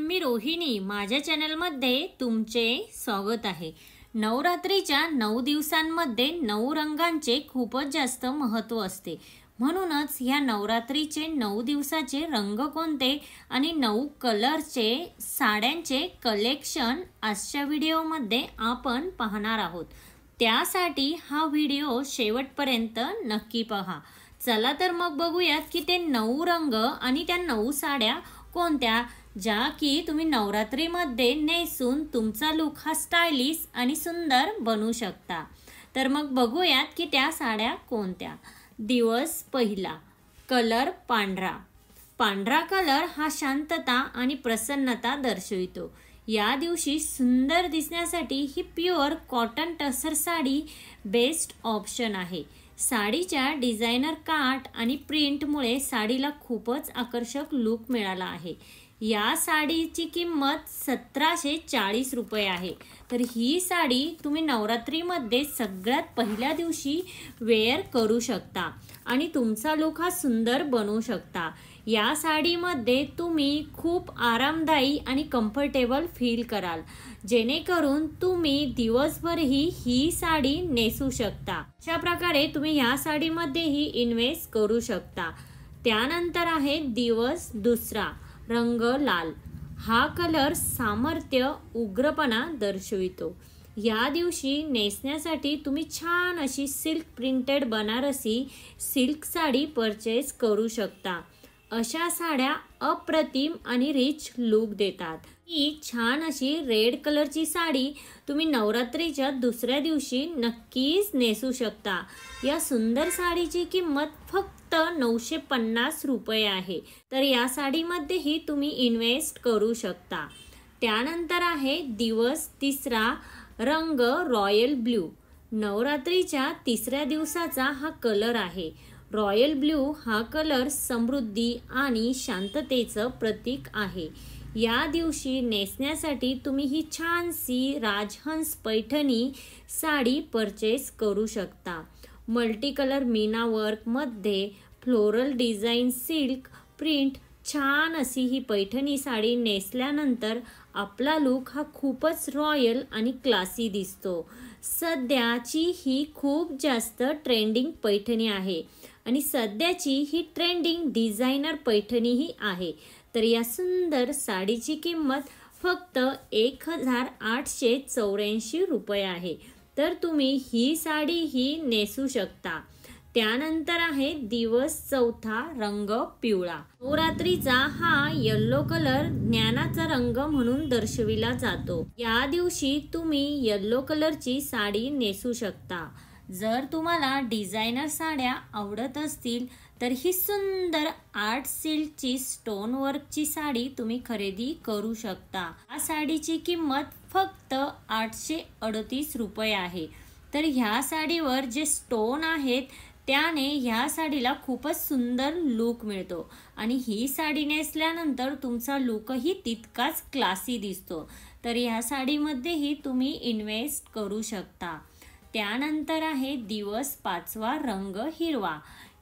मी रोहिणी, माझ्या चॅनलमध्ये तुमचे स्वागत आहे। नवरात्रीच्या 9 दिवसांमध्ये 9 रंगांचे खूपच जास्त महत्त्व असते। म्हणूनच या नवरात्रीचे 9 दिवसाचे रंग कोणते आणि 9 कलरचे साड्यांचे कलेक्शन आजच्या व्हिडिओमध्ये आपण पाहणार आहोत। त्यासाठी हा व्हिडिओ शेवटपर्यंत नक्की पहा। चला तर मग बघूयात की ते 9 रंग आणि त्या 9 साड्या कोणत्या, ज्या की तुम्ही नवरात्रीमध्ये नेसून तुमचा लुक हा स्टायलिश आणि सुंदर बनवू शकता। तर मग बघूयात की त्या साड्या कोणत्या। दिवस पहिला, कलर पांढरा। पांढरा कलर हा शांतता आणि प्रसन्नता दर्शवितो। या दिवशी सुंदर दिसण्यासाठी ही प्युअर कॉटन टसर साडी बेस्ट ऑप्शन आहे। साडीच्या डिझायनर काट आणि प्रिंटमुळे साडीला खूपच आकर्षक लुक मिळाला आहे। या साडीची किंमत 1740 रुपये आहे। तर ही साडी तुम्ही नवरात्रीमध्ये सगळ्यात पहिल्या दिवशी वेअर करू शकता आणि तुमचा लुक हा सुंदर बनवू शकता। या साडीमध्ये तुम्ही खूप आरामदायी आणि कम्फर्टेबल फील कराल, जेणेकरून तुम्ही दिवसभरही ही साडी नेसू शकता। अशा प्रकारे तुम्ही या साडीमध्येही इन्व्हेस्ट करू शकता। त्यानंतर आहे दिवस दुसरा, रंग लाल। हा कलर सामर्थ्य, उग्रपणा दर्शवितो। या दिवशी नेसण्यासाठी तुम्ही छान अशी silk printed Banarasi silk sari purchase करू शकता। अशा साड्या अप्रतिम आणि रिच लुक देतात। ही छान अशी रेड कलरची साडी तुम्ही नवरात्रीच्या दुसऱ्या दिवशी नक्कीच नेसू शकता। या सुंदर साडीची किंमत फक्त 950 रुपये आहे। तर या साडीमध्येही तुम्ही इन्व्हेस्ट करू शकता। त्यानंतर आहे दिवस तिसरा, रंग रॉयल ब्ल्यू। नवरात्रीच्या तिसऱ्या दिवसाचा हा कलर आहे। रॉयल ब्ल्यू हा कलर समृद्धी आणि शांततेचं प्रतीक आहे। या दिवशी नेसण्यासाठी तुम्ही ही छानशी राजहंस पैठणी साडी परचेस करू शकता। मल्टी कलर मीना वर्कमध्ये फ्लोरल डिझाईन सिल्क प्रिंट छान अशी ही पैठणी साडी नेसल्यानंतर आपला लुक हा खूपच रॉयल आणि क्लासी दिसतो। सध्याची ही खूप जास्त ट्रेंडिंग पैठणी आहे आणि सध्याची ही ट्रेंडिंग डिझायनर पैठणीही आहे। तर या सुंदर साडीची किंमत फक्त 1884 रुपये आहे। तर तुम्ही ही साडीही नेसू शकता। त्यानंतर आहे दिवस चौथा, रंग पिवळा। नवरात्रीचा हा येलो कलर ज्ञानाचा रंग म्हणून दर्शविला जातो। या दिवशी तुम्ही येलो कलरची साडी नेसू शकता। जर तुम्हाला डिझायनर साड्या आवडत असतील तर ही सुंदर आर्ट सिल्कची स्टोन वर्कची साडी तुम्ही खरेदी करू शकता। या साडीची किंमत फक्त 838 रुपये आहे। तर ह्या साडीवर जे स्टोन आहेत त्याने ह्या साडीला खूपच सुंदर लुक मिळतो आणि ही साडी नेसल्यानंतर तुमचा लुकही तितकाच क्लासी दिसतो। तर ह्या साडीमध्येही तुम्ही इन्व्हेस्ट करू शकता। त्यानंतर आहे दिवस पाचवा, रंग हिरवा।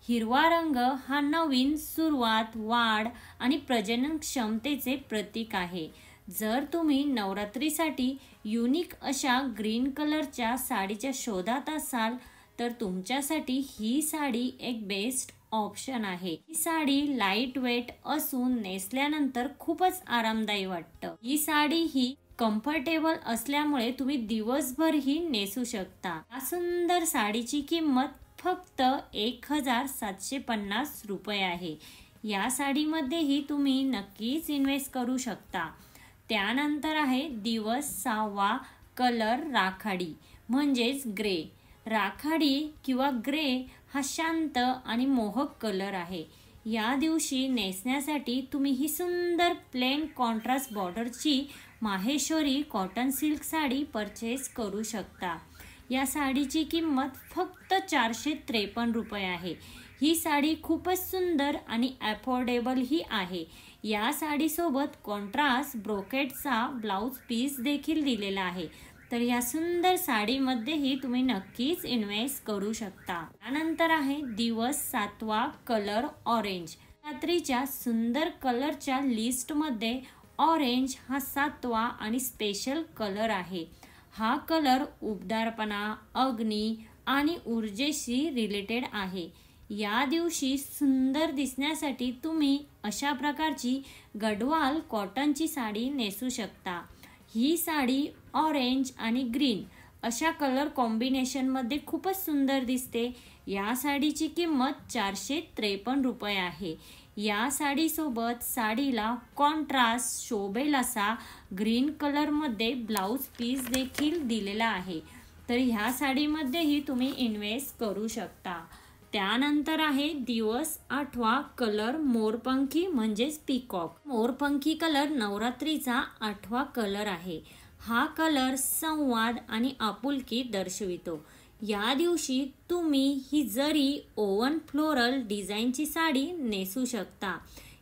हिरवा रंग हा नवीन सुरुवात, वाढ आणि प्रजनन क्षमतेचे प्रतीक आहे। जर तुम्ही नवरात्रीसाठी युनिक अशा ग्रीन कलरच्या साडीच्या शोधात असाल तर तुमच्यासाठी ही साडी एक बेस्ट ऑप्शन आहे। ही साडी लाईट वेट असून नेसल्यानंतर खूपच आरामदायी वाटतं। ही साडी ही कम्फर्टेबल असल्यामुळे तुम्ही दिवसभरही नेसू शकता। या सुंदर साडीची किंमत फक्त 1750 रुपये आहे। या साडीमध्येही तुम्ही नक्कीच इन्व्हेस्ट करू शकता। त्यानंतर आहे दिवस सहावा, कलर राखाडी म्हणजेच ग्रे। राखाडी किंवा ग्रे हा शांत आणि मोहक कलर आहे। या दिवशी नेसण्यासाठी तुम्ही ही सुंदर प्लेन कॉन्ट्रास्ट बॉर्डरची Maheshwari cotton silk sari purchase करू शकता। या साडीची किंमत फक्त 453 रुपये आहे। ही साडी खूपच सुंदर आणि अफोर्डेबल ही आहे। या साडीसोबत कॉन्ट्रास्ट ब्रोकेटचा ब्लाउज पीस देखील दिलेला आहे। तर या सुंदर साडीमध्येही तुम्ही नक्कीच इन्व्हेस्ट करू शकता। त्यानंतर आहे दिवस सातवा, कलर ऑरेंज। रात्रीच्या सुंदर कलरच्या लिस्टमध्ये ऑरेंज हा 7वा आणि स्पेशल कलर आहे. हा कलर उबदारपणा, अग्नी आणि ऊर्जेशी रिलेटेड आहे. या दिवशी सुंदर दिसण्यासाठी तुम्ही अशा प्रकारची गढवाल कॉटनची साडी नेसू शकता. ही साडी ऑरेंज आणि ग्रीन अशा कलर कॉम्बिनेशनमध्ये खूपच सुंदर दिसते. या साडीची किंमत 453 रुपये आहे. या साडीसोबत साडीला कॉन्ट्रास्ट शोभेल असा ग्रीन कलरमध्ये ब्लाऊज पीस देखील दिलेला आहे. तर ह्या साडीमध्येही तुम्ही इन्व्हेस्ट करू शकता. त्यानंतर आहे दिवस 8वा कलर मोरपंखी म्हणजेच पीकॉक. मोरपंखी कलर नवरात्रीचा 8वा कलर आहे. हा कलर संवाद आणि आपुलकी दर्शवितो. या दिवशी तुम्ही ही जरी ओवन फ्लोरल डिझाईनची साडी नेसू शकता.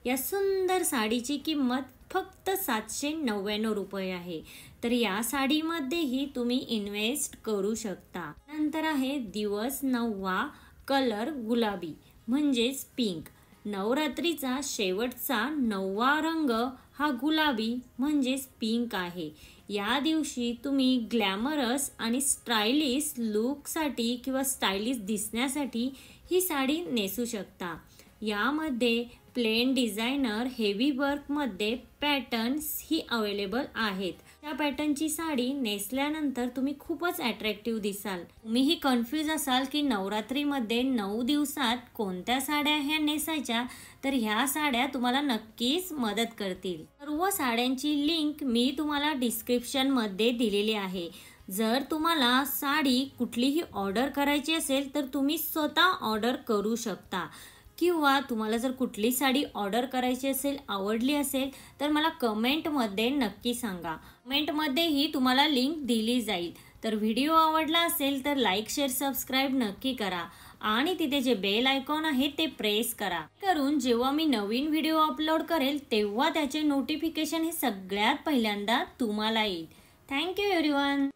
या सुंदर साडीची किंमत फक्त 799 रुपये आहे. तर या साडीमध्येही तुम्ही इन्व्हेस्ट करू शकता. नंतर आहे दिवस 9वा कलर गुलाबी म्हणजेच पिंक. नवरात्रीचा शेवटचा 9वा रंग हा गुलाबी म्हणजेच पिंक आहे. या दिवशी तुम्ही ग्लॅमरस आणि स्टायलिश लुकसाठी किंवा स्टायलिश दिसण्यासाठी ही साडी नेसू शकता. यामध्ये प्लेन डिझायनर हेवी वर्कमध्ये पॅटर्न्स ही अवेलेबल आहेत. त्या पॅटर्नची साडी नेसल्यानंतर तुम्ही खूपच अट्रॅक्टिव्ह दिसाल. तुम्हीही कन्फ्यूज असाल की नवरात्रीमध्ये 9 दिवसात कोणत्या साड्या ह्या नेसायच्या, तर ह्या साड्या तुम्हाला नक्कीच मदत करतील. सर्व साड्यांची लिंक मी तुम्हाला डिस्क्रिप्शनमध्ये दिलेली आहे. जर तुम्हाला साडी कुठलीही ऑर्डर करायची असेल तर तुम्ही स्वतः ऑर्डर करू शकता, किंवा तुम्हाला जर कुठली साडी ऑर्डर करायची असेल, आवडली असेल तर मला कमेंटमध्ये नक्की सांगा. कमेंटमध्येही तुम्हाला लिंक दिली जाईल. तर व्हिडिओ आवडला असेल तर लाईक, शेअर, सबस्क्राईब नक्की करा आणि तिथे जे बेल आयकॉन आहे ते प्रेस करा. करून जेव्हा मी नवीन व्हिडिओ अपलोड करेल तेव्हा त्याचे नोटिफिकेशन हे सगळ्यात पहिल्यांदा तुम्हाला येईल. Thank you everyone.